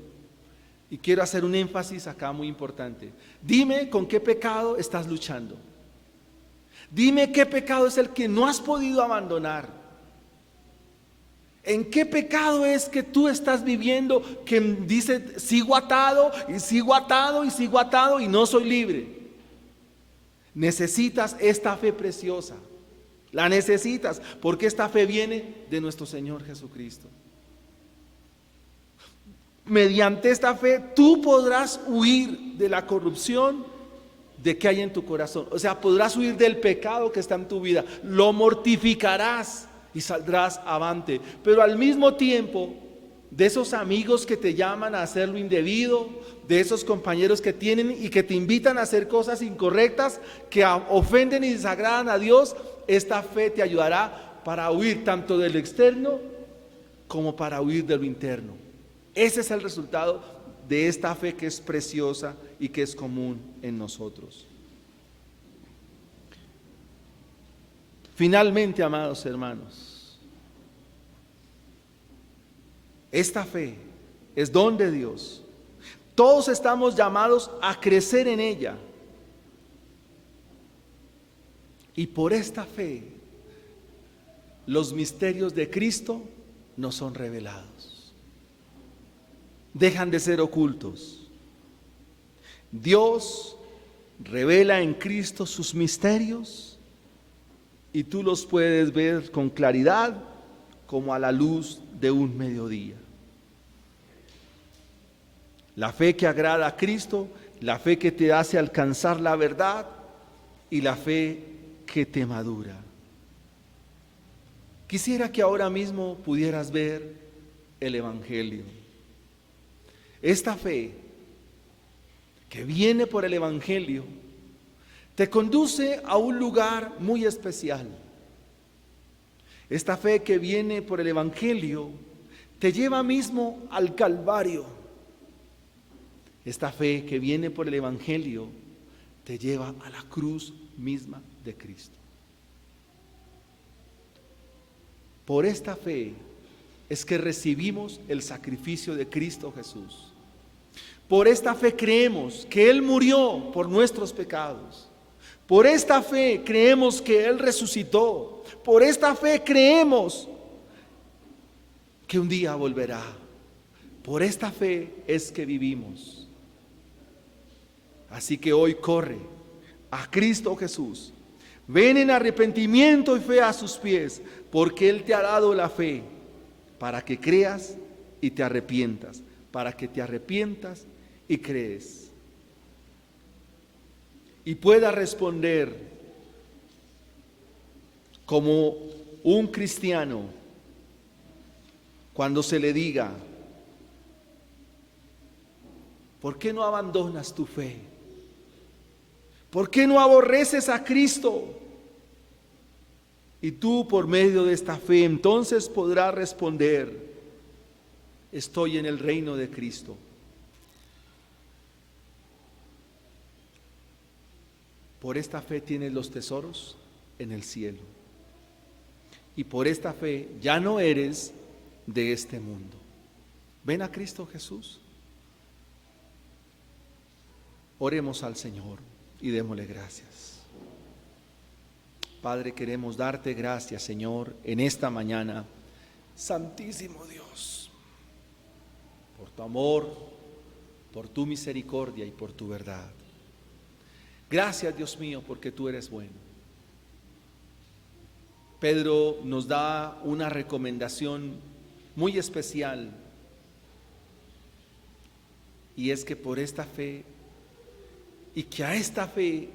Y quiero hacer un énfasis acá muy importante. Dime con qué pecado estás luchando. Dime qué pecado es el que no has podido abandonar. ¿En qué pecado es que tú estás viviendo que dice sigo atado y sigo atado y sigo atado y no soy libre? Necesitas esta fe preciosa. La necesitas porque esta fe viene de nuestro Señor Jesucristo. Mediante esta fe tú podrás huir de la corrupción de que hay en tu corazón. O sea, podrás huir del pecado que está en tu vida. Lo mortificarás y saldrás avante. Pero al mismo tiempo, de esos amigos que te llaman a hacer lo indebido, de esos compañeros que tienen y que te invitan a hacer cosas incorrectas, que ofenden y desagradan a Dios, esta fe te ayudará para huir tanto del externo como para huir de lo interno. Ese es el resultado de esta fe que es preciosa y que es común en nosotros. Finalmente, amados hermanos, esta fe es don de Dios. Todos estamos llamados a crecer en ella. Y por esta fe, los misterios de Cristo nos son revelados. Dejan de ser ocultos. Dios revela en Cristo sus misterios y tú los puedes ver con claridad como a la luz de un mediodía. La fe que agrada a Cristo, la fe que te hace alcanzar la verdad, y la fe que te madura. Quisiera que ahora mismo pudieras ver el Evangelio. Esta fe que viene por el Evangelio te conduce a un lugar muy especial. Esta fe que viene por el Evangelio te lleva mismo al Calvario. Esta fe que viene por el Evangelio te lleva a la cruz misma de Cristo. Por esta fe es que recibimos el sacrificio de Cristo Jesús. Por esta fe creemos que Él murió por nuestros pecados. Por esta fe creemos que Él resucitó. Por esta fe creemos que un día volverá. Por esta fe es que vivimos. Así que hoy corre a Cristo Jesús. Ven en arrepentimiento y fe a sus pies, porque Él te ha dado la fe para que creas y te arrepientas, para que te arrepientas y crees. Y pueda responder como un cristiano cuando se le diga: ¿por qué no abandonas tu fe? ¿Por qué no aborreces a Cristo? Y tú, por medio de esta fe, entonces podrás responder: estoy en el reino de Cristo. Por esta fe tienes los tesoros en el cielo. Y por esta fe ya no eres de este mundo. Ven a Cristo Jesús. Oremos al Señor y démosle gracias. Padre, queremos darte gracias, Señor, en esta mañana. Santísimo Dios, por tu amor, por tu misericordia y por tu verdad. Gracias, Dios mío, porque tú eres bueno. Pedro nos da una recomendación muy especial, y es que por esta fe, y que a esta fe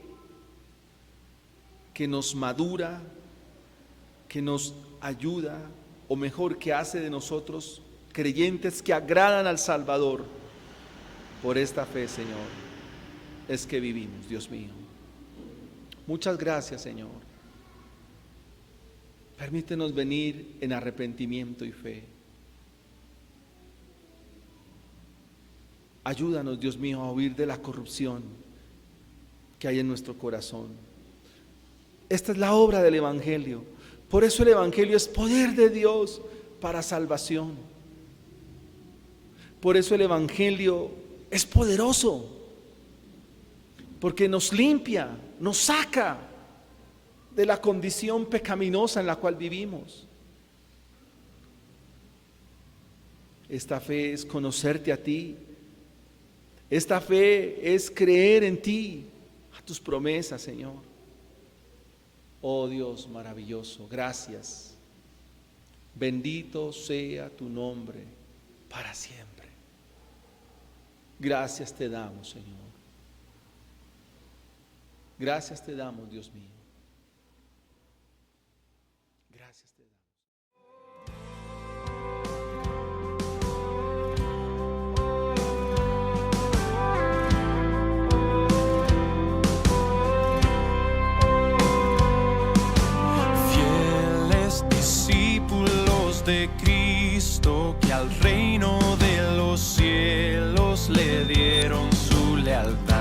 que nos madura, que nos ayuda, o mejor, que hace de nosotros creyentes que agradan al Salvador, por esta fe, Señor, es que vivimos, Dios mío. Muchas gracias, Señor. Permítenos venir en arrepentimiento y fe. Ayúdanos, Dios mío, a huir de la corrupción que hay en nuestro corazón. Esta es la obra del Evangelio. Por eso el Evangelio es poder de Dios para salvación. Por eso el Evangelio es poderoso, porque nos limpia, nos saca de la condición pecaminosa en la cual vivimos. Esta fe es conocerte a ti. Esta fe es creer en ti, a tus promesas, Señor. Oh Dios maravilloso, gracias. Bendito sea tu nombre para siempre. Gracias te damos, Señor. Gracias te damos, Dios mío. Gracias te damos. Fieles discípulos de Cristo, que al reino de los cielos le dieron su lealtad.